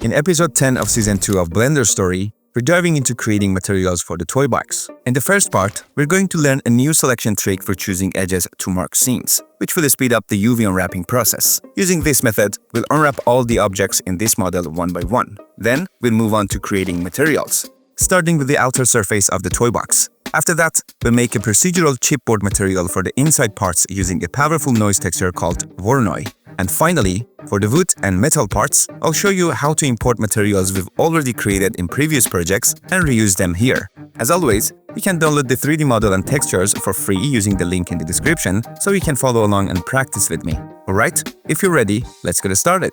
In episode 10 of season 2 of BlenderStory, we're diving into creating materials for the toy box. In the first part, we're going to learn a new selection trick for choosing edges to mark seams, which will speed up the UV unwrapping process. Using this method, we'll unwrap all the objects in this model one by one. Then, we'll move on to creating materials, starting with the outer surface of the toy box. After that, we'll make a procedural chipboard material for the inside parts using a powerful noise texture called Voronoi. And finally, for the wood and metal parts, I'll show you how to import materials we've already created in previous projects and reuse them here. As always, you can download the 3D model and textures for free using the link in the description, so you can follow along and practice with me. Alright, if you're ready, let's get started.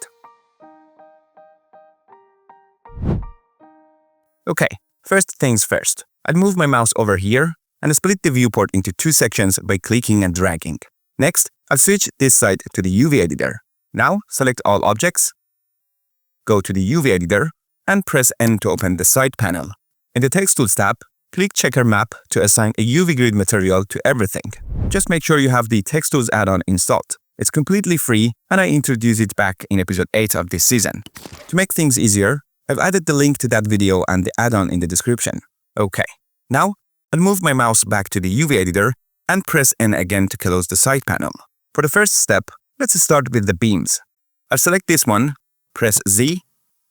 Okay, first things first. I'll move my mouse over here and split the viewport into two sections by clicking and dragging. Next, I'll switch this side to the UV editor. Now, select all objects, go to the UV editor, and press N to open the side panel. In the TexTools tab, click Checker Map to assign a UV grid material to everything. Just make sure you have the TexTools add-on installed. It's completely free, and I introduced it back in episode 8 of this season. To make things easier, I've added the link to that video and the add-on in the description. Okay, now I'll move my mouse back to the UV editor and press N again to close the side panel. For the first step, let's start with the beams. I'll select this one, press Z,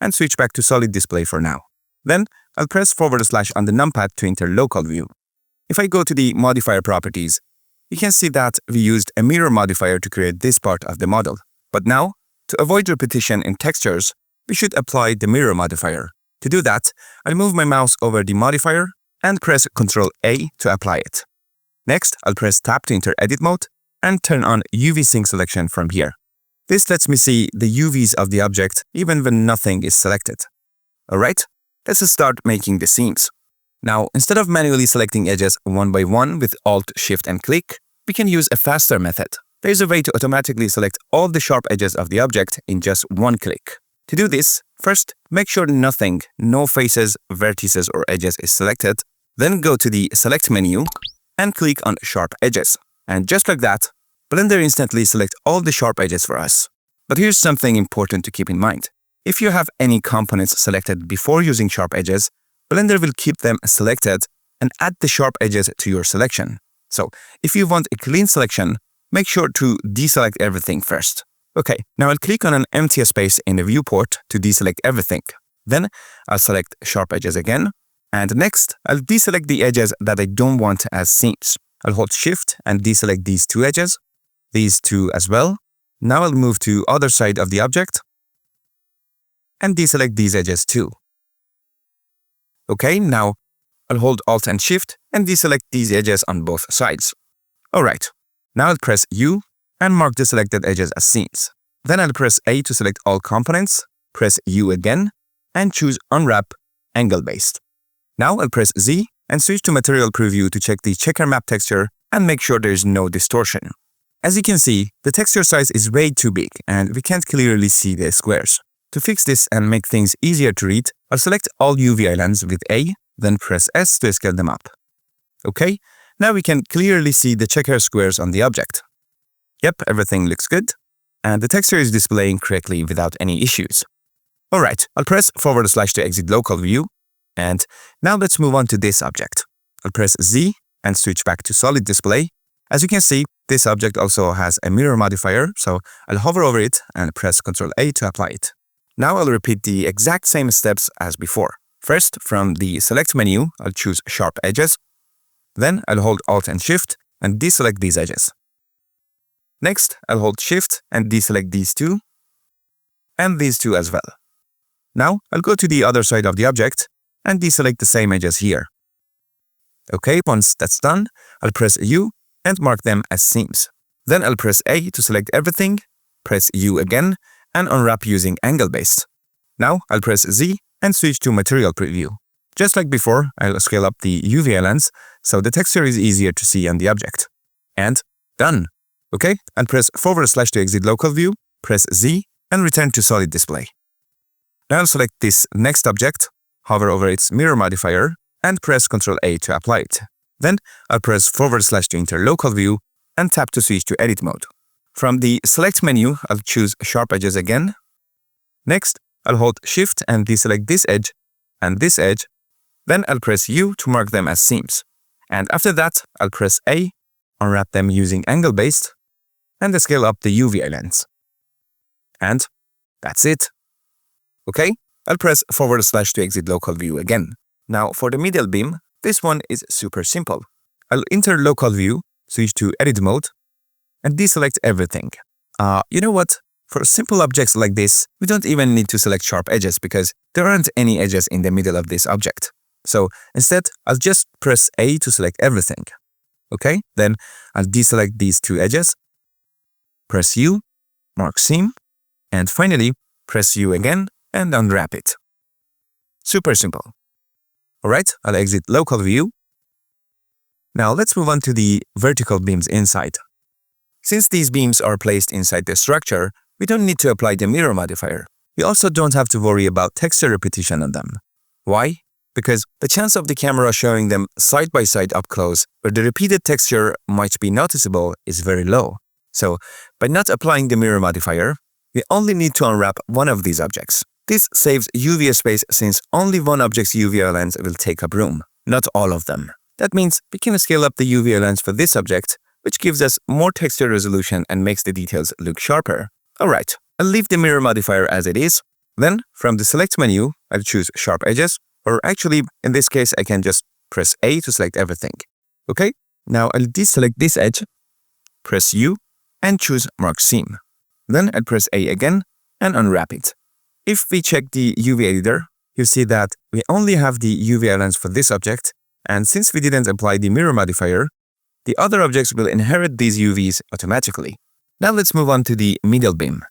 and switch back to solid display for now. Then, I'll press / on the numpad to enter local view. If I go to the modifier properties, you can see that we used a mirror modifier to create this part of the model. But now, to avoid repetition in textures, we should apply the mirror modifier. To do that, I'll move my mouse over the modifier and press Ctrl A to apply it. Next, I'll press Tab to enter edit mode and turn on UV sync selection from here. This lets me see the UVs of the object even when nothing is selected. Alright, let's start making the seams. Now, instead of manually selecting edges one by one with Alt, Shift and click, we can use a faster method. There's a way to automatically select all the sharp edges of the object in just one click. To do this, first, make sure nothing, no faces, vertices or edges is selected. Then go to the Select menu and click on Sharp Edges. And just like that, Blender instantly selects all the sharp edges for us. But here's something important to keep in mind. If you have any components selected before using sharp edges, Blender will keep them selected and add the sharp edges to your selection. So, if you want a clean selection, make sure to deselect everything first. Okay, now I'll click on an empty space in the viewport to deselect everything. Then, I'll select sharp edges again. And next, I'll deselect the edges that I don't want as seams. I'll hold Shift and deselect these two edges, these two as well. Now I'll move to other side of the object and deselect these edges too. Okay, now I'll hold Alt and Shift and deselect these edges on both sides. Alright, now I'll press U and mark the selected edges as seams. Then I'll press A to select all components, press U again, and choose Unwrap Angle Based. Now I'll press Z and switch to Material Preview to check the Checker Map texture and make sure there is no distortion. As you can see, the texture size is way too big and we can't clearly see the squares. To fix this and make things easier to read, I'll select all UV islands with A, then press S to scale them up. Okay, now we can clearly see the checker squares on the object. Yep, everything looks good, and the texture is displaying correctly without any issues. Alright, I'll press / to exit local view, and now let's move on to this object. I'll press Z and switch back to solid display. As you can see, this object also has a mirror modifier, so I'll hover over it and press Ctrl A to apply it. Now I'll repeat the exact same steps as before. First, from the Select menu, I'll choose Sharp Edges. Then I'll hold Alt and Shift and deselect these edges. Next, I'll hold Shift and deselect these two, and these two as well. Now, I'll go to the other side of the object and deselect the same edges here. Okay, once that's done, I'll press U and mark them as seams. Then I'll press A to select everything, press U again, and unwrap using Angle Based. Now, I'll press Z and switch to Material Preview. Just like before, I'll scale up the UV islands so the texture is easier to see on the object. And done! Okay, and press / to exit local view, press Z, and return to solid display. Now I'll select this next object, hover over its mirror modifier, and press Ctrl A to apply it. Then I'll press / to enter local view and tap to switch to edit mode. From the Select menu, I'll choose Sharp Edges again. Next, I'll hold Shift and deselect this edge and this edge. Then I'll press U to mark them as seams. And after that, I'll press A, unwrap them using angle-based, and scale up the UV lens. And that's it. Okay, I'll press / to exit local view again. Now for the middle beam, this one is super simple. I'll enter local view, switch to edit mode, and deselect everything. You know what? For simple objects like this, we don't even need to select sharp edges because there aren't any edges in the middle of this object. So instead, I'll just press A to select everything. Okay, then I'll deselect these two edges, press U, mark seam, and finally press U again and unwrap it. Super simple. Alright, I'll exit local view. Now let's move on to the vertical beams inside. Since these beams are placed inside the structure, we don't need to apply the mirror modifier. We also don't have to worry about texture repetition on them. Why? Because the chance of the camera showing them side by side up close, where the repeated texture might be noticeable, is very low. So, by not applying the mirror modifier, we only need to unwrap one of these objects. This saves UV space since only one object's UV lens will take up room, not all of them. That means we can scale up the UV lens for this object, which gives us more texture resolution and makes the details look sharper. Alright, I'll leave the mirror modifier as it is. Then, from the select menu, I'll choose sharp edges, or actually, in this case, I can just press A to select everything. Okay, now I'll deselect this edge, press U, and choose mark seam. Then I'll press A again and unwrap it. If we check the UV editor, you'll see that we only have the UV lens for this object, and since we didn't apply the mirror modifier, the other objects will inherit these UVs automatically. Now let's move on to the middle beam.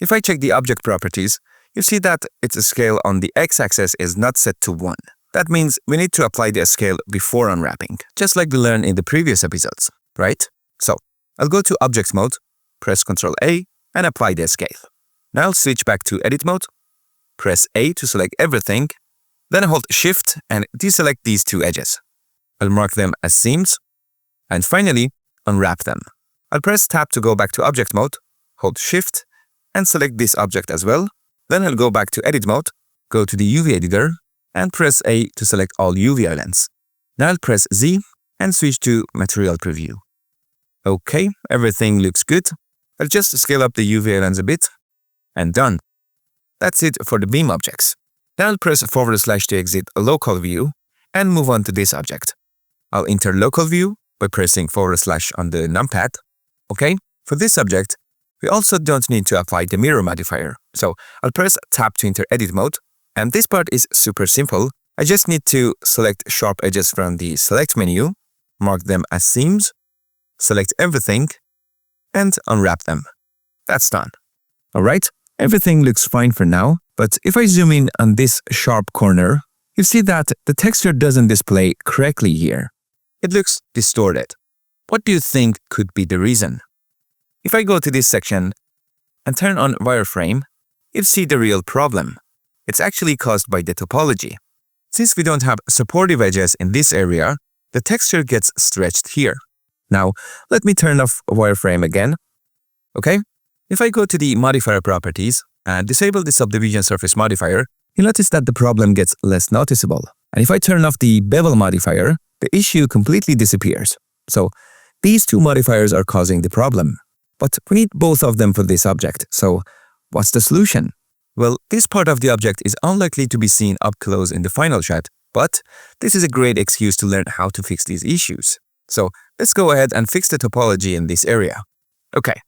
If I check the object properties, you see that its scale on the x-axis is not set to 1. That means we need to apply the scale before unwrapping, just like we learned in the previous episodes, right? So, I'll go to Object Mode, press Ctrl A, and apply the scale. Now I'll switch back to Edit Mode, press A to select everything, then hold Shift and deselect these two edges. I'll mark them as seams, and finally, unwrap them. I'll press Tab to go back to Object Mode, hold Shift, and select this object as well. Then I'll go back to Edit Mode, go to the UV Editor, and press A to select all UV elements. Now I'll press Z and switch to Material Preview. Okay, everything looks good. I'll just scale up the UV lens a bit, and done. That's it for the beam objects. Now I'll press / to exit Local View, and move on to this object. I'll enter Local View by pressing / on the numpad. Okay, for this object, we also don't need to apply the mirror modifier. So I'll press Tab to enter Edit Mode, and this part is super simple. I just need to select sharp edges from the Select menu, mark them as seams, select everything, and unwrap them. That's done. Alright, everything looks fine for now, but if I zoom in on this sharp corner, you see that the texture doesn't display correctly here. It looks distorted. What do you think could be the reason? If I go to this section and turn on wireframe, you'll see the real problem. It's actually caused by the topology. Since we don't have supportive edges in this area, the texture gets stretched here. Now, let me turn off wireframe again. Okay? If I go to the modifier properties and disable the subdivision surface modifier, you'll notice that the problem gets less noticeable. And if I turn off the bevel modifier, the issue completely disappears. So, these two modifiers are causing the problem. But we need both of them for this object, so what's the solution? Well, this part of the object is unlikely to be seen up close in the final shot, but this is a great excuse to learn how to fix these issues. So let's go ahead and fix the topology in this area. Okay,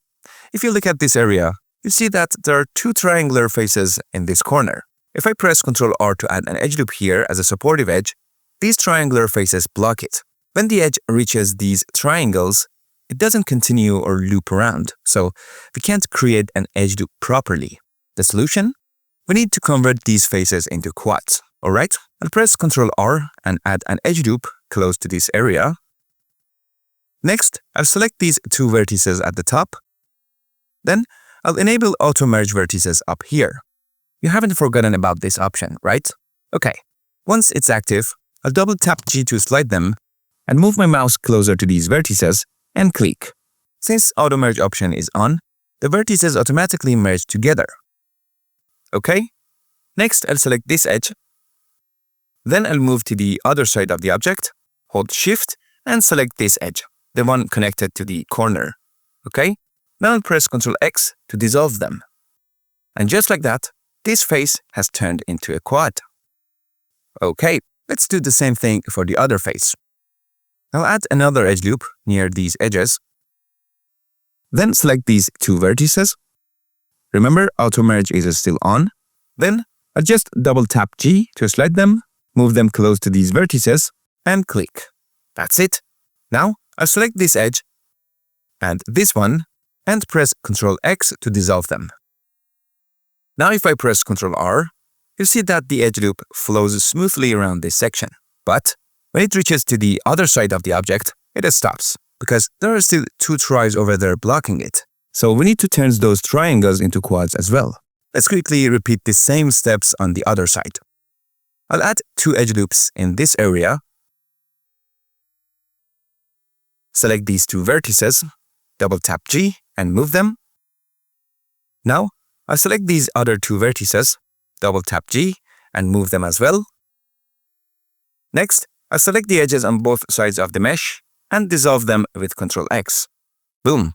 if you look at this area, you see that there are two triangular faces in this corner. If I press Ctrl R to add an edge loop here as a supportive edge, these triangular faces block it. When the edge reaches these triangles, it doesn't continue or loop around, so we can't create an edge loop properly. The solution? We need to convert these faces into quads. Alright, I'll press Ctrl R and add an edge loop close to this area. Next, I'll select these two vertices at the top. Then, I'll enable Auto Merge Vertices up here. You haven't forgotten about this option, right? Okay, once it's active, I'll double tap G to slide them and move my mouse closer to these vertices and click. Since Auto Merge option is on, the vertices automatically merge together. Okay, Next, I'll select this edge. Then I'll move to the other side of the object, hold Shift, and select this edge, the one connected to the corner. Okay? Now I'll press Ctrl X to dissolve them. And just like that, this face has turned into a quad. Okay, let's do the same thing for the other face. I'll add another edge loop near these edges. Then select these two vertices. Remember, auto merge is still on. Then I'll just double tap G to slide them, move them close to these vertices, and click. That's it. Now I'll select this edge and this one and press Ctrl X to dissolve them. Now if I press Ctrl R, you'll see that the edge loop flows smoothly around this section. But when it reaches to the other side of the object, it stops, because there are still two tries over there blocking it. So we need to turn those triangles into quads as well. Let's quickly repeat the same steps on the other side. I'll add two edge loops in this area. Select these two vertices, double tap G and move them. Now, I'll select these other two vertices, double tap G and move them as well. Next, I'll select the edges on both sides of the mesh and dissolve them with Ctrl X. Boom,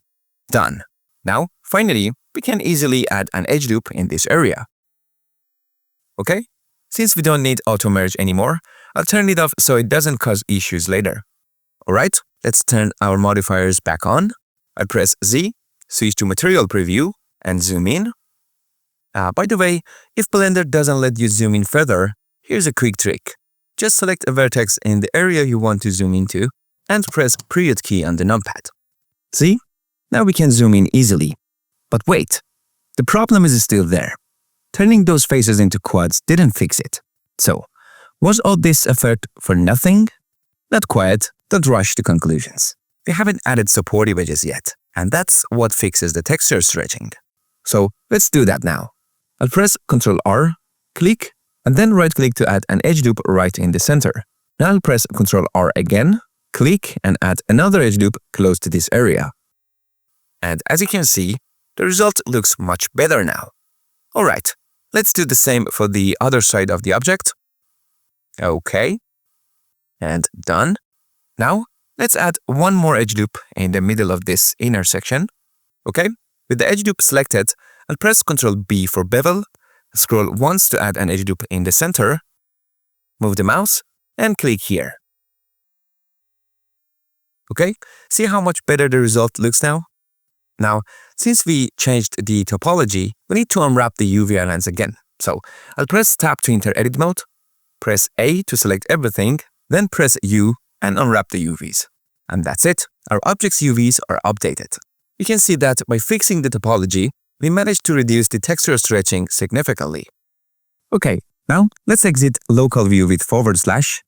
done. Now, finally, we can easily add an edge loop in this area. Okay? Since we don't need auto merge anymore, I'll turn it off so it doesn't cause issues later. Alright, let's turn our modifiers back on. I press Z, switch to Material Preview, and zoom in. By the way, if Blender doesn't let you zoom in further, here's a quick trick. Just select a vertex in the area you want to zoom into and press period key on the numpad. See? Now we can zoom in easily. But wait, the problem is still there. Turning those faces into quads didn't fix it. So, was all this effort for nothing? Not quite, don't rush to conclusions. They haven't added supportive edges yet, and that's what fixes the texture stretching. So, let's do that now. I'll press Ctrl R, click, and then right-click to add an edge loop right in the center. Now I'll press Ctrl R again, click, and add another edge loop close to this area. And as you can see, the result looks much better now. Alright, let's do the same for the other side of the object. Okay, and done. Now, let's add one more edge loop in the middle of this inner section. Okay, with the edge loop selected, I'll press Ctrl B for bevel, scroll once to add an edge loop in the center, move the mouse, and click here. Okay, see how much better the result looks now? Now, since we changed the topology, we need to unwrap the UV lines again. So, I'll press Tab to enter edit mode, press A to select everything, then press U and unwrap the UVs. And that's it, our object's UVs are updated. You can see that by fixing the topology, we managed to reduce the texture stretching significantly. Okay, now let's exit local view with /,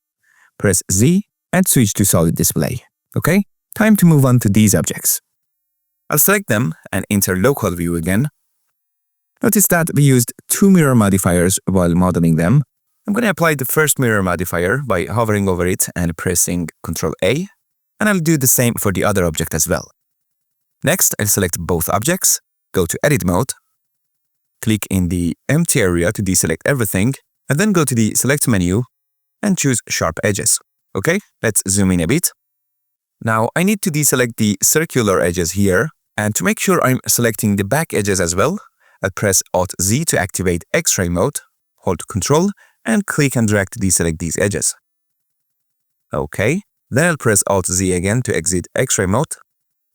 press Z and switch to solid display. Okay, time to move on to these objects. I'll select them and enter local view again. Notice that we used two mirror modifiers while modeling them. I'm going to apply the first mirror modifier by hovering over it and pressing Ctrl A, and I'll do the same for the other object as well. Next, I'll select both objects, go to edit mode, click in the empty area to deselect everything, and then go to the select menu and choose sharp edges. Okay, let's zoom in a bit. Now I need to deselect the circular edges here, and to make sure I'm selecting the back edges as well, I'll press Alt-Z to activate X-ray mode, hold Ctrl, and click and drag to deselect these edges. Okay, then I'll press Alt-Z again to exit X-ray mode.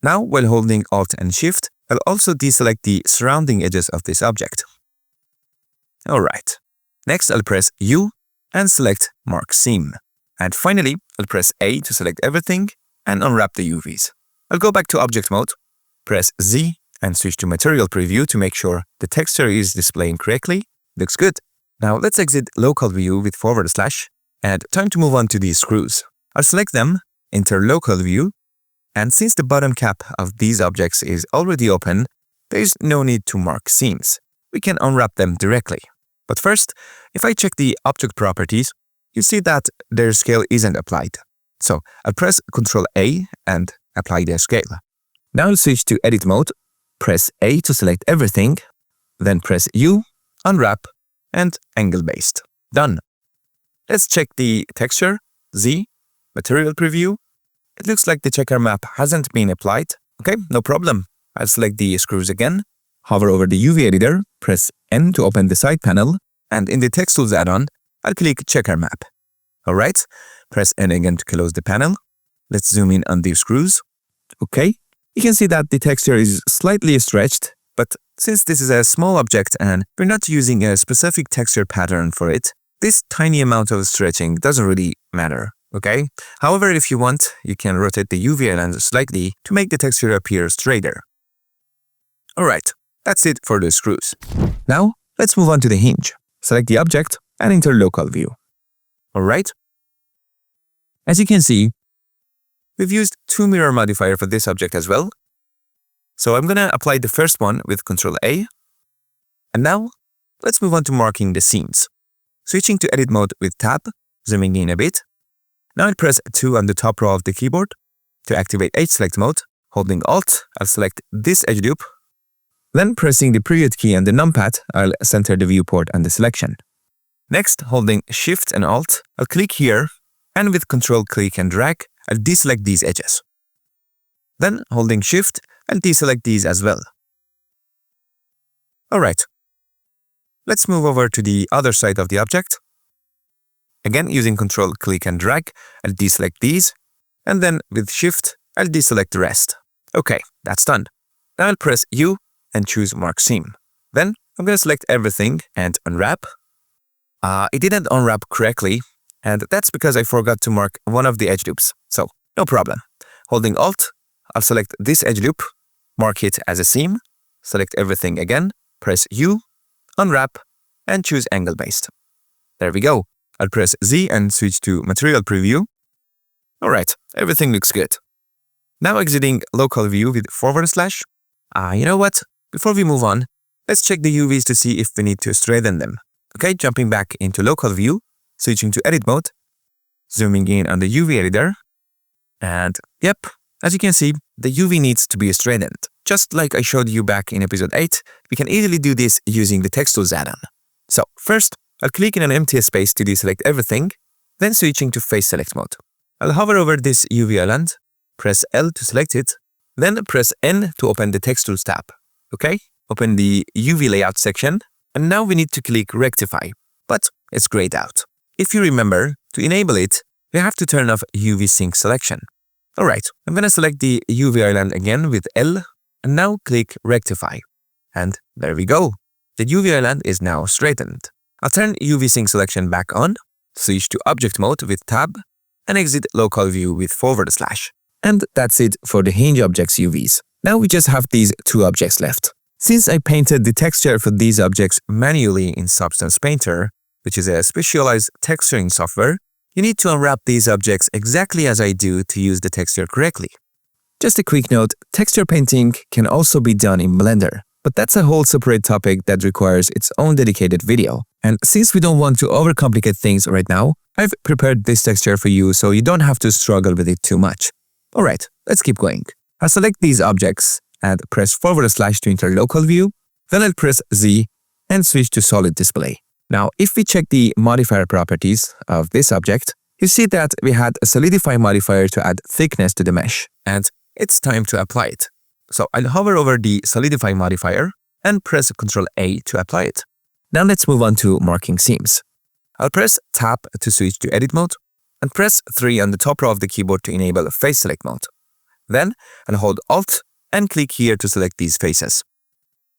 Now, while holding Alt and Shift, I'll also deselect the surrounding edges of this object. Alright, next I'll press U and select Mark Seam. And finally, I'll press A to select everything and unwrap the UVs. I'll go back to Object Mode, press Z and switch to Material Preview to make sure the texture is displaying correctly. Looks good. Now let's exit Local View with /, and time to move on to these screws. I'll select them, enter Local View, and since the bottom cap of these objects is already open, there is no need to mark seams. We can unwrap them directly. But first, if I check the object properties, you see that their scale isn't applied. So I'll press Ctrl A and apply their scale. Now I'll switch to Edit Mode, press A to select everything, then press U, unwrap, and angle-based. Done. Let's check the texture, Z, material preview. It looks like the checker map hasn't been applied. Okay, no problem. I'll select the screws again, hover over the UV editor, press N to open the side panel, and in the TexTools add-on, I'll click checker map. Alright, press N again to close the panel. Let's zoom in on the screws. Okay, you can see that the texture is slightly stretched, but since this is a small object and we're not using a specific texture pattern for it, this tiny amount of stretching doesn't really matter, okay? However, if you want, you can rotate the UV island slightly to make the texture appear straighter. Alright, that's it for the screws. Now, let's move on to the hinge. Select the object and enter local view. Alright. As you can see, we've used two mirror modifier for this object as well. So I'm gonna apply the first one with Ctrl A. And now, let's move on to marking the seams. Switching to edit mode with tab, zooming in a bit. Now I'll press 2 on the top row of the keyboard. To activate edge select mode, holding Alt, I'll select this edge loop. Then pressing the period key and the numpad, I'll center the viewport and the selection. Next, holding Shift and Alt, I'll click here, and with Ctrl click and drag, I'll deselect these edges. Then, holding Shift, I'll deselect these as well. Alright. Let's move over to the other side of the object. Again, using Ctrl click and drag, I'll deselect these, and then with Shift, I'll deselect the rest. Okay, that's done. Now I'll press U and choose Mark Seam. Then, I'm going to select everything and unwrap. It didn't unwrap correctly, and that's because I forgot to mark one of the edge loops. So, no problem. Holding Alt, I'll select this edge loop, mark it as a seam, select everything again, press U, unwrap, and choose angle based. There we go. I'll press Z and switch to material preview. Alright, everything looks good. Now exiting local view with /. You know what? Before we move on, let's check the UVs to see if we need to straighten them. Okay, jumping back into local view, switching to edit mode, zooming in on the UV editor, and yep, as you can see, the UV needs to be straightened. Just like I showed you back in episode 8, we can easily do this using the TexTools add-on. So first, I'll click in an empty space to deselect everything, then switching to face select mode. I'll hover over this UV island, press L to select it, then press N to open the TexTools tab. Okay, open the UV layout section, and now we need to click rectify, but it's grayed out. If you remember, to enable it, we have to turn off UV sync selection. Alright, I'm gonna select the UV island again with L, and now click rectify. And there we go. The UV island is now straightened. I'll turn UV sync selection back on, switch to object mode with tab, and exit local view with /. And that's it for the hinge objects UVs. Now we just have these two objects left. Since I painted the texture for these objects manually in Substance Painter, which is a specialized texturing software, you need to unwrap these objects exactly as I do to use the texture correctly. Just a quick note, texture painting can also be done in Blender, but that's a whole separate topic that requires its own dedicated video. And since we don't want to overcomplicate things right now, I've prepared this texture for you so you don't have to struggle with it too much. Alright, let's keep going. I'll select these objects and press / to enter local view, then I'll press Z and switch to solid display. Now, if we check the modifier properties of this object, you see that we had a Solidify modifier to add thickness to the mesh, and it's time to apply it. So I'll hover over the Solidify modifier and press Ctrl A to apply it. Now let's move on to marking seams. I'll press Tab to switch to edit mode, and press 3 on the top row of the keyboard to enable face select mode. Then I'll hold Alt and click here to select these faces.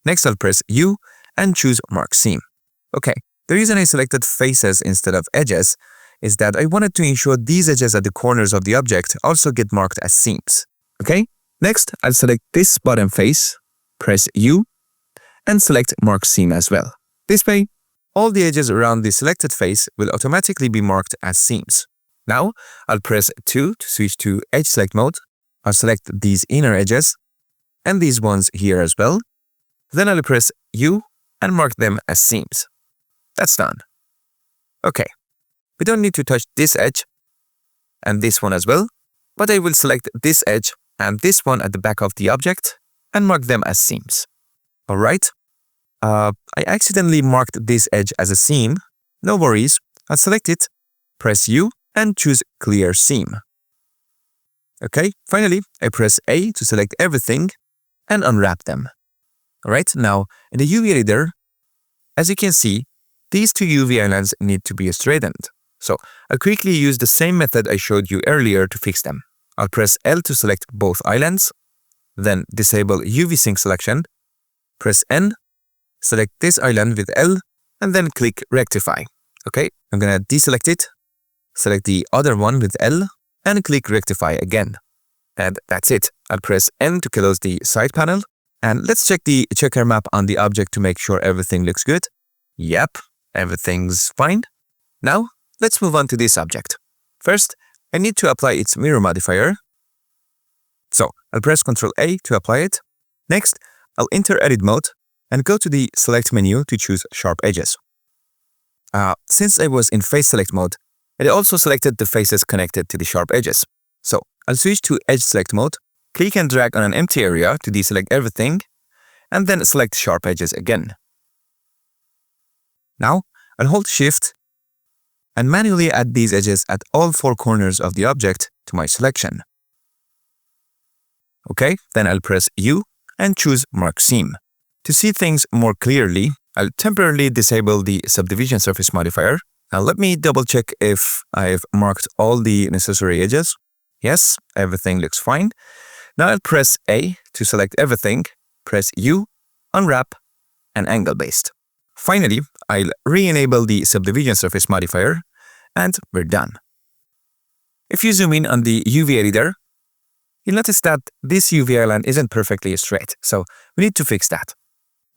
Next I'll press U and choose Mark Seam. Okay, the reason I selected faces instead of edges is that I wanted to ensure these edges at the corners of the object also get marked as seams. Okay, next I'll select this bottom face, press U, and select Mark Seam as well. This way, all the edges around the selected face will automatically be marked as seams. Now, I'll press 2 to switch to edge select mode. I'll select these inner edges and these ones here as well. Then I'll press U and mark them as seams. That's done. Okay, we don't need to touch this edge and this one as well, but I will select this edge and this one at the back of the object and mark them as seams. Alright, I accidentally marked this edge as a seam. No worries, I'll select it, press U, and choose Clear Seam. Okay, finally, I press A to select everything and unwrap them. Alright, now in the UV editor, as you can see, these two UV islands need to be straightened. So I'll quickly use the same method I showed you earlier to fix them. I'll press L to select both islands, then disable UV sync selection, press N, select this island with L, and then click Rectify. Okay, I'm gonna deselect it, select the other one with L, and click Rectify again. And that's it. I'll press N to close the side panel. And let's check the checker map on the object to make sure everything looks good. Yep, everything's fine. Now, let's move on to this object. First, I need to apply its mirror modifier. So, I'll press Ctrl A to apply it. Next, I'll enter Edit Mode and go to the Select menu to choose Sharp Edges. Since I was in Face Select mode, it also selected the faces connected to the sharp edges. So, I'll switch to Edge Select mode, click and drag on an empty area to deselect everything, and then select Sharp Edges again. Now, I'll hold Shift and manually add these edges at all 4 corners of the object to my selection. Okay, then I'll press U and choose Mark Seam. To see things more clearly, I'll temporarily disable the Subdivision Surface modifier. Now let me double check if I've marked all the necessary edges. Yes, everything looks fine. Now I'll press A to select everything, press U, unwrap, and angle based. Finally, I'll re-enable the Subdivision Surface modifier, and we're done. If you zoom in on the UV editor, you'll notice that this UV island isn't perfectly straight, so we need to fix that.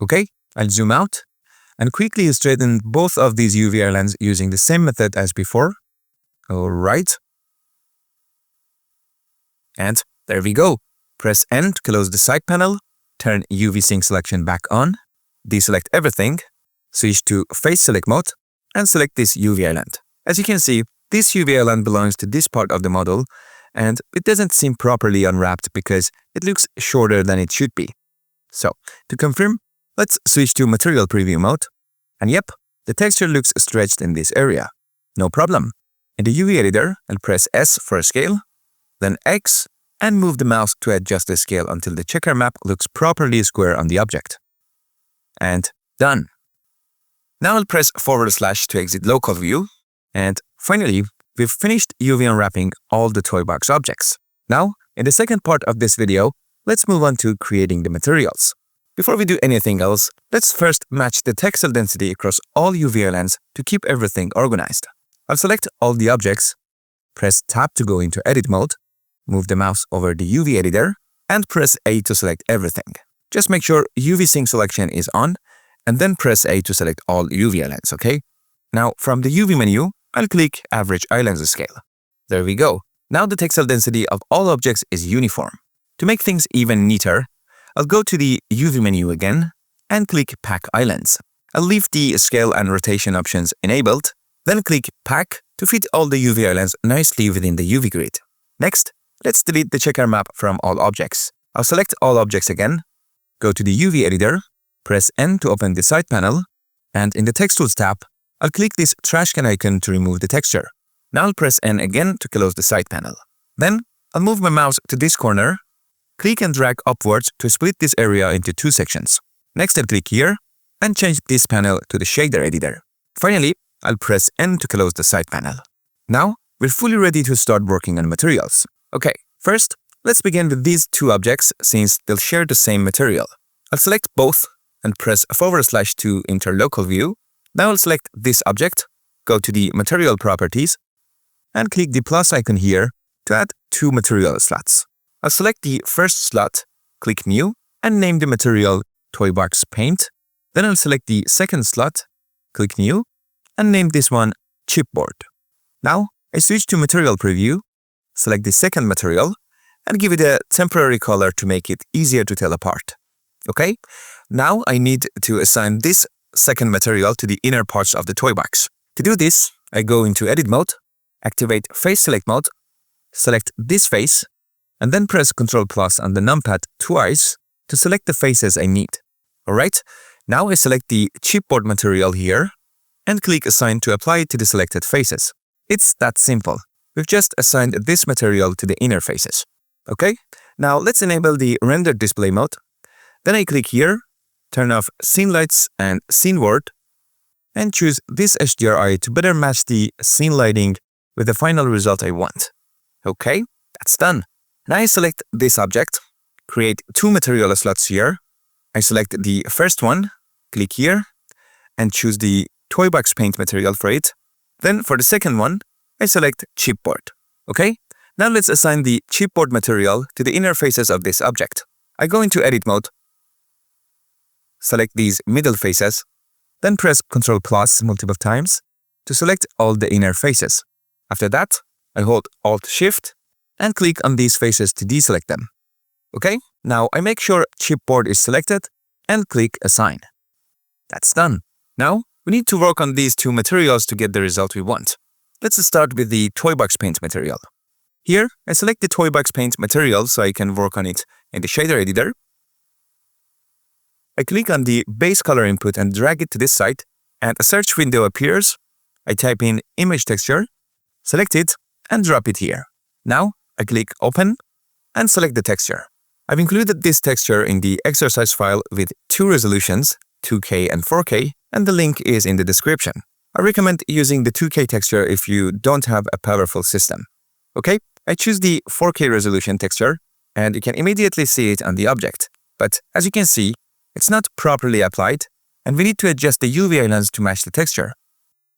Okay, I'll zoom out and quickly straighten both of these UV islands using the same method as before. Alright. And there we go. Press N to close the side panel, turn UV sync selection back on, deselect everything, switch to Face Select mode, and select this UV island. As you can see, this UV island belongs to this part of the model, and it doesn't seem properly unwrapped because it looks shorter than it should be. So, to confirm, let's switch to Material Preview mode, and yep, the texture looks stretched in this area. No problem. In the UV editor, I'll press S for a scale, then X, and move the mouse to adjust the scale until the checker map looks properly square on the object. And done. Now I'll press / to exit local view, and finally, we've finished UV unwrapping all the toy box objects. Now, in the second part of this video, let's move on to creating the materials. Before we do anything else, let's first match the texel density across all UV islands to keep everything organized. I'll select all the objects, press Tab to go into Edit mode, move the mouse over the UV editor, and press A to select everything. Just make sure UV sync selection is on, and then press A to select all UV islands, okay? Now, from the UV menu, I'll click Average Islands Scale. There we go. Now the texel density of all objects is uniform. To make things even neater, I'll go to the UV menu again and click Pack Islands. I'll leave the Scale and Rotation options enabled, then click Pack to fit all the UV islands nicely within the UV grid. Next, let's delete the checker map from all objects. I'll select all objects again, go to the UV editor, press N to open the side panel, and in the TexTools tab, I'll click this trash can icon to remove the texture. Now I'll press N again to close the side panel. Then, I'll move my mouse to this corner, click and drag upwards to split this area into 2 sections. Next, I'll click here and change this panel to the shader editor. Finally, I'll press N to close the side panel. Now, we're fully ready to start working on materials. Okay, first, let's begin with these 2 objects since they'll share the same material. I'll select both and press / to enter local view. Now I'll select this object, go to the Material Properties, and click the plus icon here to add 2 material slots. I'll select the first slot, click New, and name the material Toy Box Paint. Then I'll select the second slot, click New, and name this one Chipboard. Now, I switch to Material Preview, select the second material, and give it a temporary color to make it easier to tell apart. Okay, now I need to assign this second material to the inner parts of the toy box. To do this, I go into Edit mode, activate Face Select mode, select this face, and then press Ctrl+ on the numpad twice to select the faces I need. Alright, Now I select the chipboard material here and click Assign to apply it to the selected faces. It's that simple. We've just assigned this material to the inner faces. Okay, now let's enable the render display mode. Then I click here, turn off scene lights and scene word, and choose this HDRI to better match the scene lighting with the final result I want. Okay, that's done. Now I select this object, create two material slots here. I select the first one, click here, and choose the toy box paint material for it. Then for the second one, I select chipboard. Okay, now let's assign the chipboard material to the inner faces of this object. I go into edit mode, select these middle faces, then press Ctrl+ multiple times to select all the inner faces. After that, I hold Alt-Shift and click on these faces to deselect them. Okay, now I make sure chipboard is selected and click Assign. That's done. Now, we need to work on these two materials to get the result we want. Let's start with the toy box paint material. Here, I select the toy box paint material so I can work on it in the shader editor. I click on the base color input and drag it to this side, and a search window appears. I type in image texture, select it, and drop it here. Now, I click Open and select the texture. I've included this texture in the exercise file with two resolutions, 2K and 4K, and the link is in the description. I recommend using the 2K texture if you don't have a powerful system. Okay, I choose the 4K resolution texture, and you can immediately see it on the object. But as you can see, it's not properly applied, and we need to adjust the UV lens to match the texture.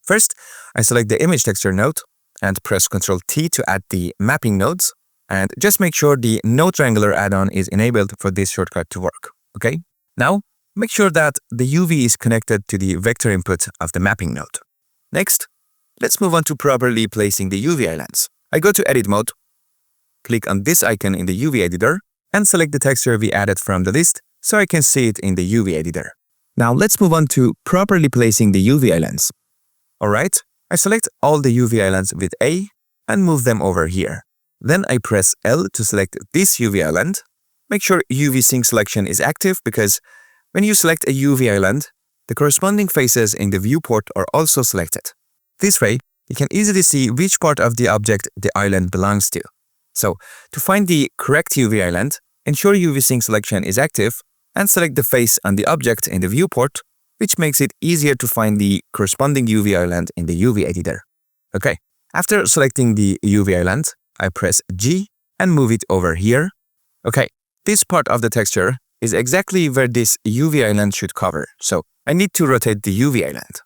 First, I select the image texture node and press Ctrl+T to add the mapping nodes, and just make sure the node triangular add-on is enabled for this shortcut to work. Okay, now make sure that the UV is connected to the vector input of the mapping node. Next, let's move on to properly placing the UV lens. I go to edit mode, click on this icon in the UV editor, and select the texture we added from the list so I can see it in the UV editor. Now let's move on to properly placing the UV lens. Alright, I select all the UV islands with A and move them over here. Then I press L to select this UV island. Make sure UV sync selection is active because when you select a UV island, the corresponding faces in the viewport are also selected. This way, you can easily see which part of the object the island belongs to. So, to find the correct UV island, ensure UV sync selection is active and select the face on the object in the viewport, which makes it easier to find the corresponding UV island in the UV editor. Okay, after selecting the UV island, I press G and move it over here. Okay, this part of the texture is exactly where this UV island should cover, so I need to rotate the UV island.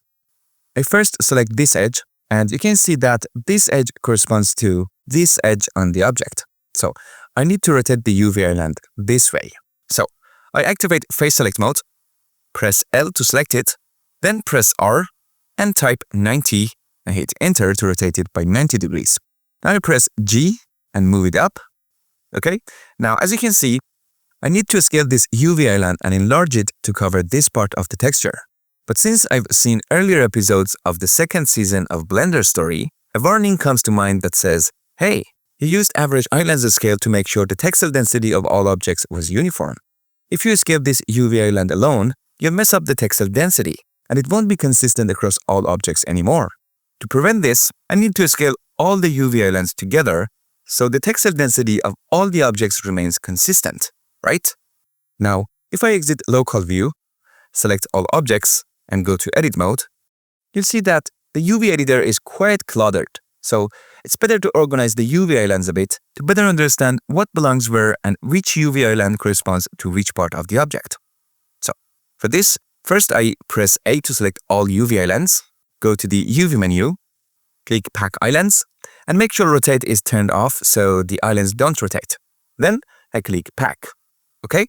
I first select this edge, and you can see that this edge corresponds to this edge on the object. So I need to rotate the UV island this way. So I activate face select mode, press L to select it, then press R and type 90 and hit enter to rotate it by 90 degrees. Now I press G and move it up. Okay, now as you can see, I need to scale this UV island and enlarge it to cover this part of the texture. But since I've seen earlier episodes of the second season of BlenderStory, a warning comes to mind that says, hey, you used average island scale to make sure the texel density of all objects was uniform. If you scale this UV island alone, you'll mess up the texel density, and it won't be consistent across all objects anymore. To prevent this, I need to scale all the UV islands together so the texel density of all the objects remains consistent, right? Now, if I exit local view, select all objects, and go to edit mode, you'll see that the UV editor is quite cluttered, so it's better to organize the UV islands a bit to better understand what belongs where and which UV island corresponds to which part of the object. So, for this, first I press A to select all UV islands, go to the UV menu, click Pack Islands, and make sure Rotate is turned off so the islands don't rotate. Then I click Pack. Okay,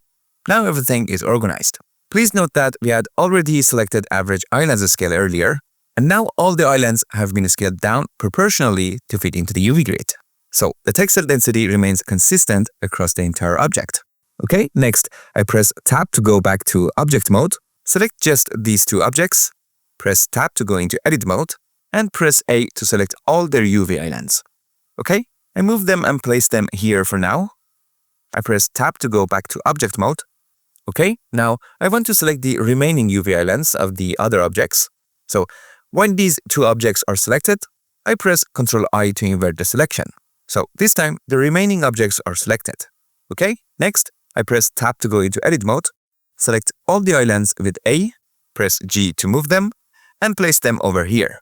now everything is organized. Please note that we had already selected average islands scale earlier, and now all the islands have been scaled down proportionally to fit into the UV grid. So the texel density remains consistent across the entire object. Okay, next I press Tab to go back to object mode, select just these two objects, press Tab to go into edit mode, and press A to select all their UV islands. Okay, I move them and place them here for now. I press Tab to go back to object mode, Okay, now I want to select the remaining UV islands of the other objects. So when these two objects are selected, I press Ctrl-I to invert the selection. So this time, the remaining objects are selected. Okay, next, I press Tab to go into edit mode, select all the islands with A, press G to move them, and place them over here.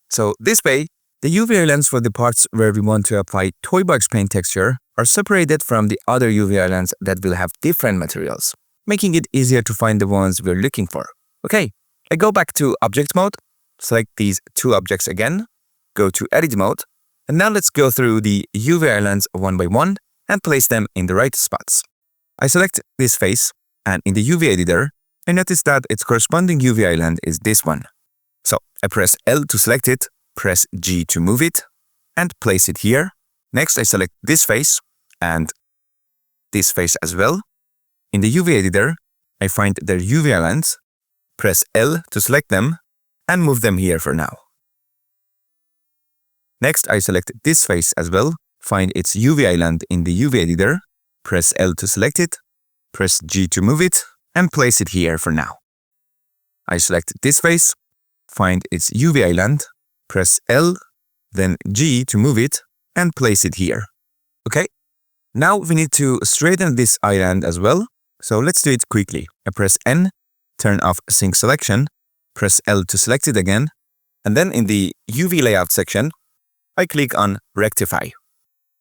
So this way, the UV islands for the parts where we want to apply toy box paint texture are separated from the other UV islands that will have different materials, making it easier to find the ones we're looking for. Okay, I go back to object mode, select these two objects again, go to edit mode, and now let's go through the UV islands one by one and place them in the right spots. I select this face, and in the UV editor, I notice that its corresponding UV island is this one. So I press L to select it, press G to move it, and place it here. Next, I select this face and this face as well. In the UV editor, I find their UV islands, press L to select them, and move them here for now. Next, I select this face as well, find its UV island in the UV editor, press L to select it, press G to move it, and place it here for now. I select this face, find its UV island, press L, then G to move it, and place it here. Okay, now we need to straighten this island as well, so let's do it quickly. I press N, turn off sync selection, press L to select it again, and then in the UV layout section, I click on rectify.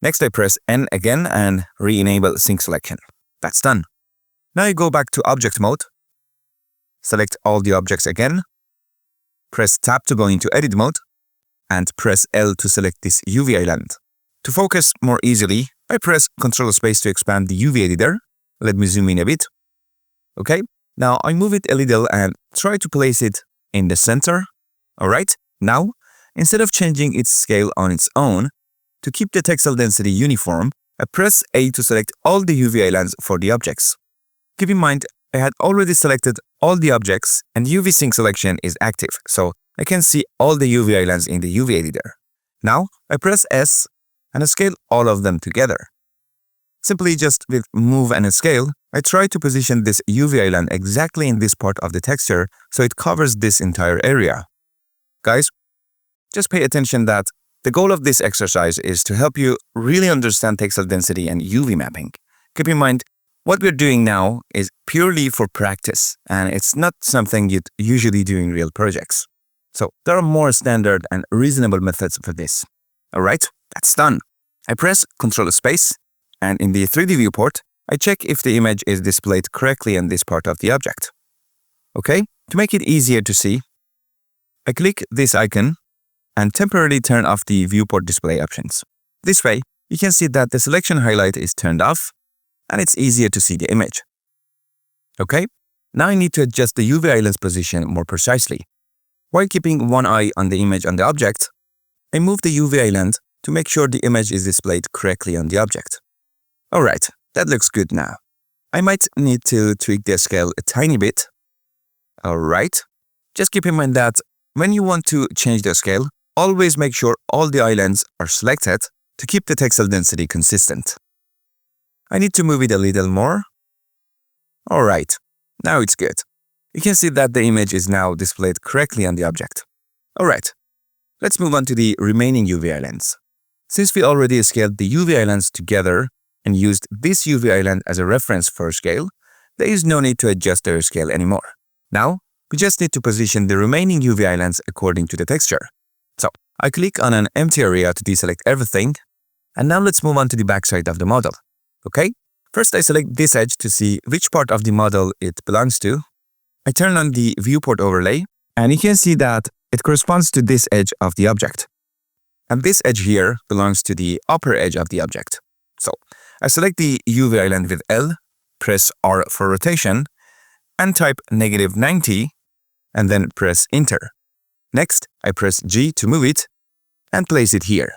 Next I press N again and re-enable sync selection. That's done. Now I go back to object mode, select all the objects again, press Tab to go into edit mode, and press L to select this UV island. To focus more easily, I press Ctrl space to expand the UV editor. Let me zoom in a bit. Okay, now I move it a little and try to place it in the center. Alright, now, instead of changing its scale on its own, to keep the texel density uniform, I press A to select all the UV islands for the objects. Keep in mind, I had already selected all the objects and UV sync selection is active, so I can see all the UV islands in the UV editor. Now, I press S and I scale all of them together. Simply just with move and scale, I try to position this UV island exactly in this part of the texture so it covers this entire area. Guys, just pay attention that the goal of this exercise is to help you really understand texel density and UV mapping. Keep in mind, what we're doing now is purely for practice, and it's not something you'd usually do in real projects. So there are more standard and reasonable methods for this. Alright, that's done. I press Ctrl space, and in the 3D viewport, I check if the image is displayed correctly in this part of the object. Okay, to make it easier to see, I click this icon and temporarily turn off the viewport display options. This way, you can see that the selection highlight is turned off, and it's easier to see the image. Okay, now I need to adjust the UV island's position more precisely. While keeping one eye on the image on the object, I move the UV island to make sure the image is displayed correctly on the object. Alright, that looks good now. I might need to tweak the scale a tiny bit. Alright, just keep in mind that when you want to change the scale, always make sure all the islands are selected to keep the texel density consistent. I need to move it a little more. Alright, now it's good. You can see that the image is now displayed correctly on the object. Alright, let's move on to the remaining UV islands. Since we already scaled the UV islands together and used this UV island as a reference for scale, there is no need to adjust their scale anymore. Now, we just need to position the remaining UV islands according to the texture. So, I click on an empty area to deselect everything, and now let's move on to the backside of the model. Okay, first I select this edge to see which part of the model it belongs to. I turn on the viewport overlay, and you can see that it corresponds to this edge of the object. And this edge here belongs to the upper edge of the object. So, I select the UV island with L, press R for rotation, and type -90, and then press Enter. Next, I press G to move it, and place it here.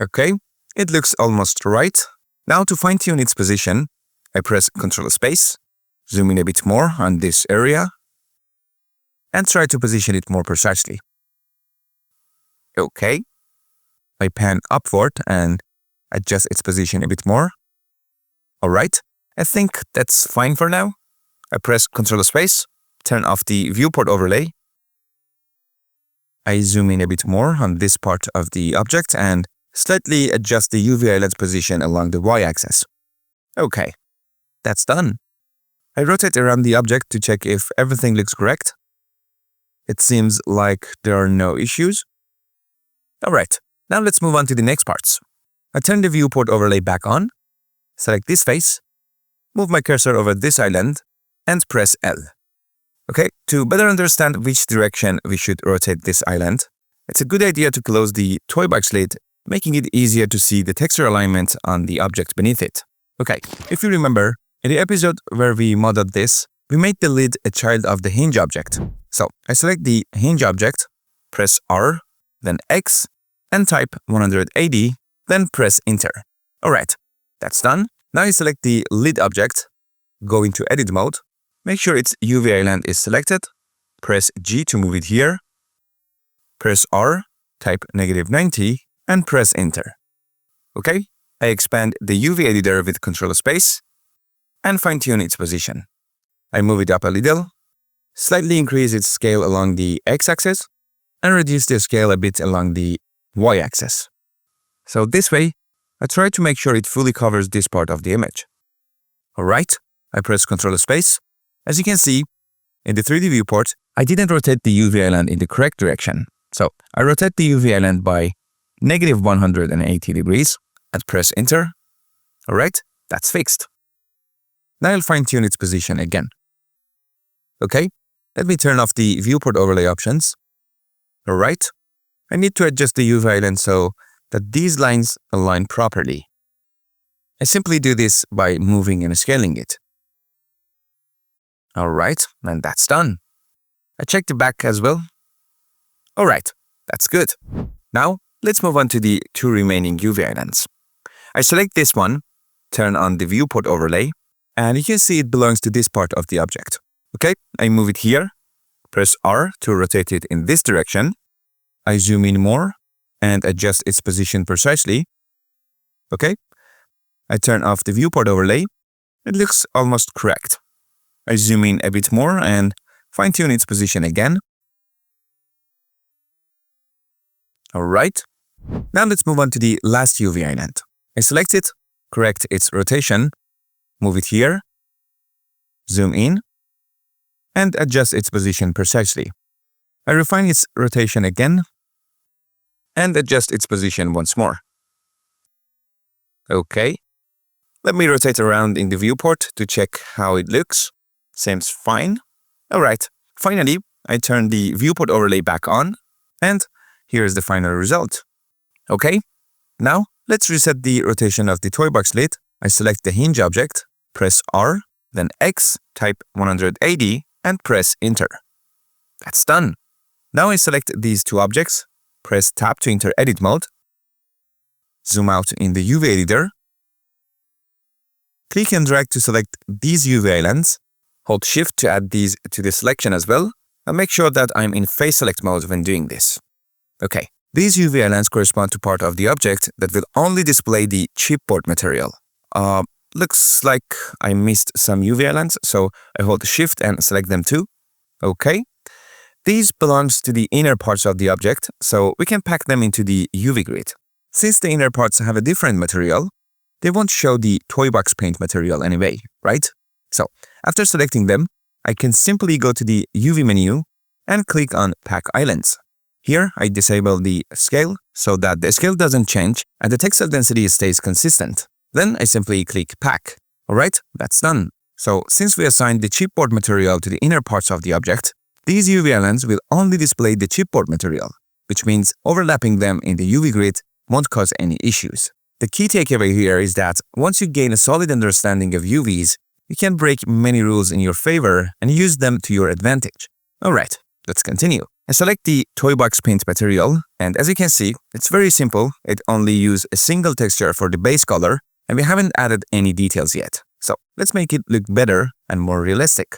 Okay, it looks almost right. Now to fine-tune its position, I press Ctrl space, zoom in a bit more on this area, and try to position it more precisely. Okay, I pan upward and adjust its position a bit more. Alright, I think that's fine for now. I press Ctrl Space, turn off the viewport overlay. I zoom in a bit more on this part of the object and slightly adjust the UV island position along the y-axis. Okay, that's done. I rotate around the object to check if everything looks correct. It seems like there are no issues. Alright, now let's move on to the next parts. I turn the viewport overlay back on, select this face, move my cursor over this island, and press L. Okay, to better understand which direction we should rotate this island, it's a good idea to close the toy box lid, making it easier to see the texture alignment on the object beneath it. Okay, if you remember, in the episode where we modeled this, we made the lid a child of the hinge object. So I select the hinge object, press R, then X, and type 180, then press Enter. Alright, that's done. Now I select the lid object, go into edit mode, make sure its UV island is selected, press G to move it here, press R, type -90, and press Enter. Okay, I expand the UV editor with Ctrl Space and fine-tune its position. I move it up a little, slightly increase its scale along the x-axis, and reduce the scale a bit along the y-axis. So this way, I try to make sure it fully covers this part of the image. Alright, I press Ctrl Space. As you can see, in the 3D viewport, I didn't rotate the UV island in the correct direction. So I rotate the UV island by -180 degrees and press Enter. Alright, that's fixed. Now I'll fine-tune its position again. Okay, let me turn off the viewport overlay options. Alright, I need to adjust the UV island so that these lines align properly. I simply do this by moving and scaling it. Alright, and that's done. I check the back as well. Alright, that's good. Now, let's move on to the two remaining UV islands. I select this one, turn on the viewport overlay, and you can see it belongs to this part of the object. Okay, I move it here, press R to rotate it in this direction. I zoom in more and adjust its position precisely. Okay, I turn off the viewport overlay. It looks almost correct. I zoom in a bit more and fine-tune its position again. Alright, now let's move on to the last UV island. I select it, correct its rotation, move it here, zoom in, and adjust its position precisely. I refine its rotation again, and adjust its position once more. Okay, let me rotate around in the viewport to check how it looks. Seems fine. Alright, finally, I turn the viewport overlay back on, and here's the final result. Okay, now let's reset the rotation of the toy box lid. I select the hinge object, press R, then X, type 180, and press Enter. That's done. Now I select these two objects, press Tab to enter edit mode, zoom out in the UV editor, click and drag to select these UV islands, hold Shift to add these to the selection as well, and make sure that I'm in face select mode when doing this. Okay, these UV islands correspond to part of the object that will only display the chipboard material. Looks like I missed some UV islands, so I hold Shift and select them too. Okay, these belongs to the inner parts of the object, so we can pack them into the UV grid. Since the inner parts have a different material, they won't show the toy box paint material anyway, right? So after selecting them, I can simply go to the UV menu and click on Pack Islands. Here, I disable the scale so that the scale doesn't change and the texel density stays consistent. Then I simply click Pack. Alright, that's done. So since we assigned the chipboard material to the inner parts of the object, these UV islands will only display the chipboard material, which means overlapping them in the UV grid won't cause any issues. The key takeaway here is that once you gain a solid understanding of UVs, you can break many rules in your favor and use them to your advantage. Alright, let's continue. I select the toy box paint material, and as you can see, it's very simple. It only uses a single texture for the base color, and we haven't added any details yet. So let's make it look better and more realistic.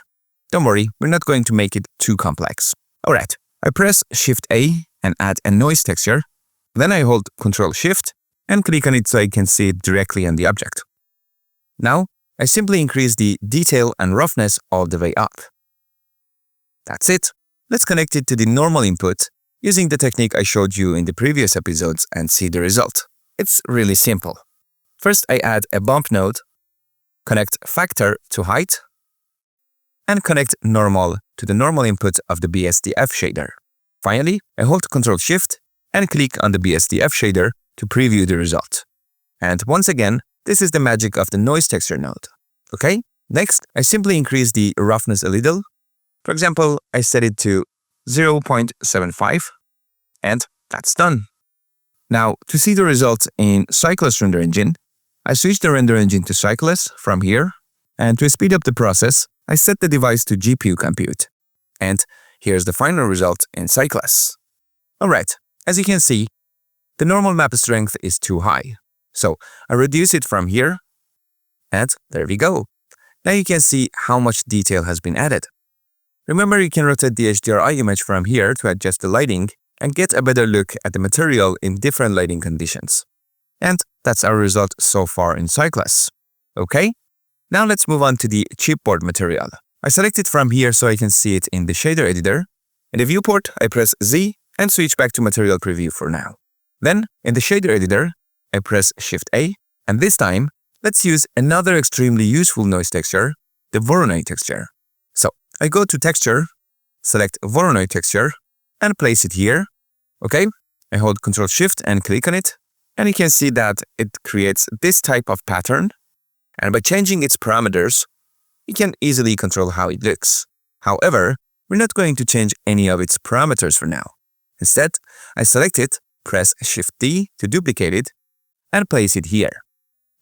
Don't worry, we're not going to make it too complex. Alright, I press Shift A and add a noise texture. Then I hold Ctrl Shift and click on it so I can see it directly on the object. Now, I simply increase the detail and roughness all the way up. That's it. Let's connect it to the normal input using the technique I showed you in the previous episodes and see the result. It's really simple. First, I add a bump node, connect factor to height, and connect normal to the normal input of the BSDF shader. Finally, I hold Ctrl-Shift and click on the BSDF shader to preview the result. And once again, this is the magic of the noise texture node. Okay? Next, I simply increase the roughness a little. For example, I set it to 0.75, and that's done. Now, to see the results in Cyclist render engine, I switch the render engine to Cyclist from here, and to speed up the process, I set the device to GPU compute. And here's the final result in Cyclist. Alright, as you can see, the normal map strength is too high. So I reduce it from here, and there we go. Now you can see how much detail has been added. Remember, you can rotate the HDRI image from here to adjust the lighting and get a better look at the material in different lighting conditions. And that's our result so far in Cyclist. Okay, now let's move on to the chipboard material. I select it from here so I can see it in the shader editor. In the viewport, I press Z and switch back to material preview for now. Then, in the shader editor, I press Shift A, and this time, let's use another extremely useful noise texture, the Voronoi texture. So, I go to Texture, select Voronoi texture, and place it here. Okay, I hold Ctrl-Shift and click on it, and you can see that it creates this type of pattern. And by changing its parameters, you can easily control how it looks. However, we're not going to change any of its parameters for now. Instead, I select it, press Shift-D to duplicate it, and place it here.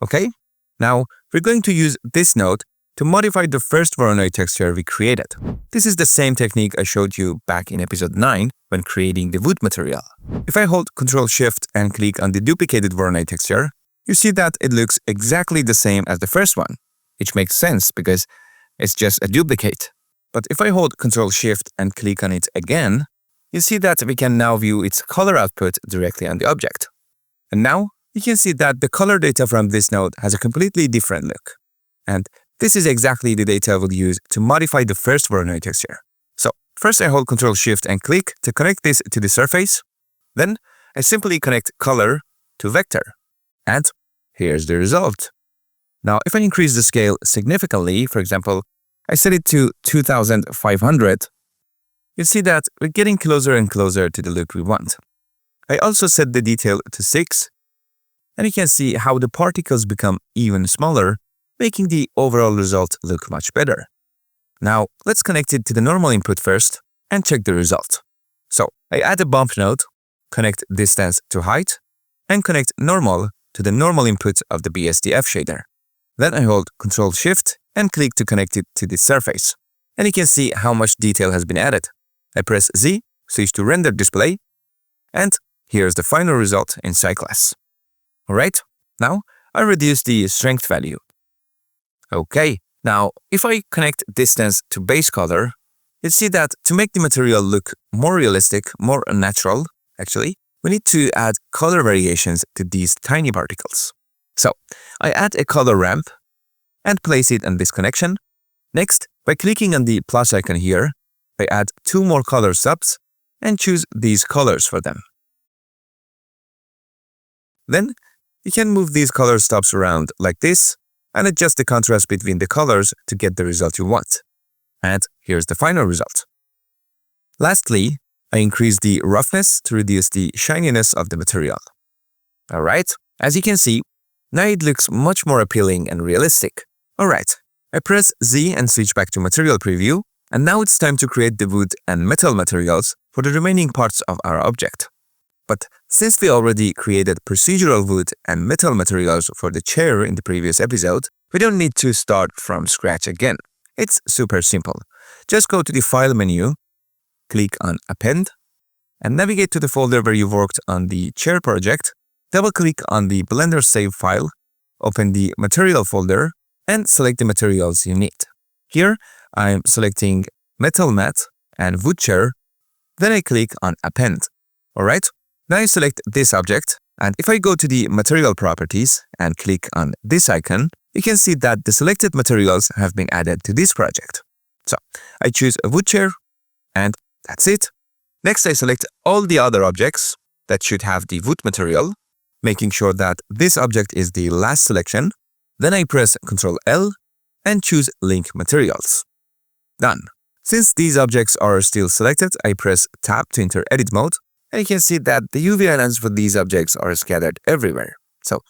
Okay? Now, we're going to use this node to modify the first Voronoi texture we created. This is the same technique I showed you back in episode 9 when creating the wood material. If I hold Ctrl-Shift and click on the duplicated Voronoi texture, you see that it looks exactly the same as the first one, which makes sense because it's just a duplicate. But if I hold Ctrl-Shift and click on it again, you see that we can now view its color output directly on the object. And now, you can see that the color data from this node has a completely different look. And this is exactly the data we'll use to modify the first Voronoi texture. So, first I hold Ctrl-Shift and click to connect this to the surface. Then, I simply connect color to vector. And here's the result. Now, if I increase the scale significantly, for example, I set it to 2500, you see that we're getting closer and closer to the look we want. I also set the detail to 6, and you can see how the particles become even smaller, making the overall result look much better. Now, let's connect it to the normal input first and check the result. So, I add a bump node, connect distance to height, and connect normal to the normal input of the BSDF shader. Then I hold Ctrl-Shift and click to connect it to the surface. And you can see how much detail has been added. I press Z, switch to render display, and here's the final result in Cyclist. Alright, now I reduce the strength value. Okay, now if I connect distance to base color, you see that to make the material look more realistic, more natural, actually, we need to add color variations to these tiny particles. So, I add a color ramp and place it on this connection. Next, by clicking on the plus icon here, I add 2 more color subs and choose these colors for them. Then, you can move these color stubs around like this and adjust the contrast between the colors to get the result you want. And here's the final result. Lastly, I increase the roughness to reduce the shininess of the material. Alright, as you can see, now it looks much more appealing and realistic. Alright, I press Z and switch back to material preview, and now it's time to create the wood and metal materials for the remaining parts of our object. But since we already created procedural wood and metal materials for the chair in the previous episode, we don't need to start from scratch again. It's super simple. Just go to the File menu, click on Append, and navigate to the folder where you worked on the chair project. Double-click on the Blender save file, open the Material folder, and select the materials you need. Here, I'm selecting Metal Mat and Wood Chair, then I click on Append. Alright, now I select this object, and if I go to the Material Properties and click on this icon, you can see that the selected materials have been added to this project. So I choose a wood chair, and that's it. Next, I select all the other objects that should have the wood material, making sure that this object is the last selection. Then I press Ctrl L and choose Link Materials. Done. Since these objects are still selected, I press Tab to enter edit mode, and you can see that the UV islands for these objects are scattered everywhere. So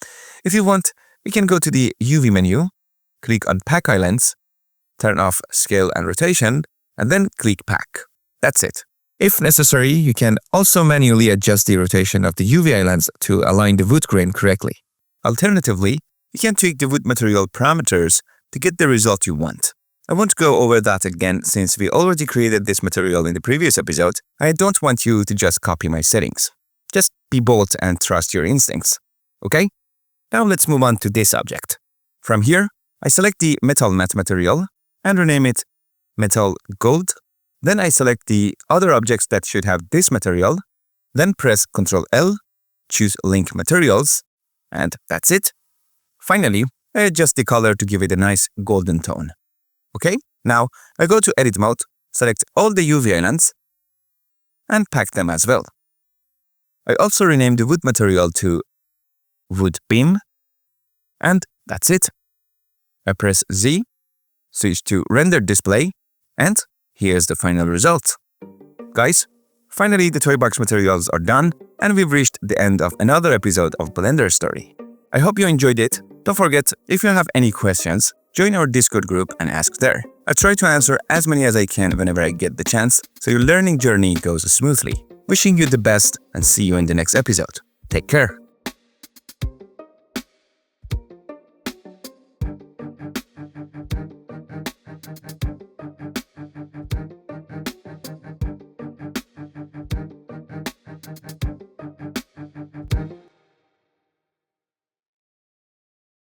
if you want, we can go to the UV menu, click on Pack Islands, turn off Scale and Rotation, and then click Pack. That's it. If necessary, you can also manually adjust the rotation of the UV islands to align the wood grain correctly. Alternatively, you can tweak the wood material parameters to get the result you want. I won't go over that again since we already created this material in the previous episode. I don't want you to just copy my settings. Just be bold and trust your instincts. Okay? Now let's move on to this object. From here, I select the metal matte material and rename it Metal Gold. Then I select the other objects that should have this material, then press Ctrl L, choose Link Materials, and that's it. Finally, I adjust the color to give it a nice golden tone. Okay, now I go to Edit mode, select all the UV islands, and pack them as well. I also rename the wood material to Wood Beam, and that's it. I press Z, switch to Render Display, and here's the final result. Guys, finally the toy box materials are done and we've reached the end of another episode of BlenderStory. I hope you enjoyed it. Don't forget, if you have any questions, join our Discord group and ask there. I try to answer as many as I can whenever I get the chance, so your learning journey goes smoothly. Wishing you the best and see you in the next episode. Take care.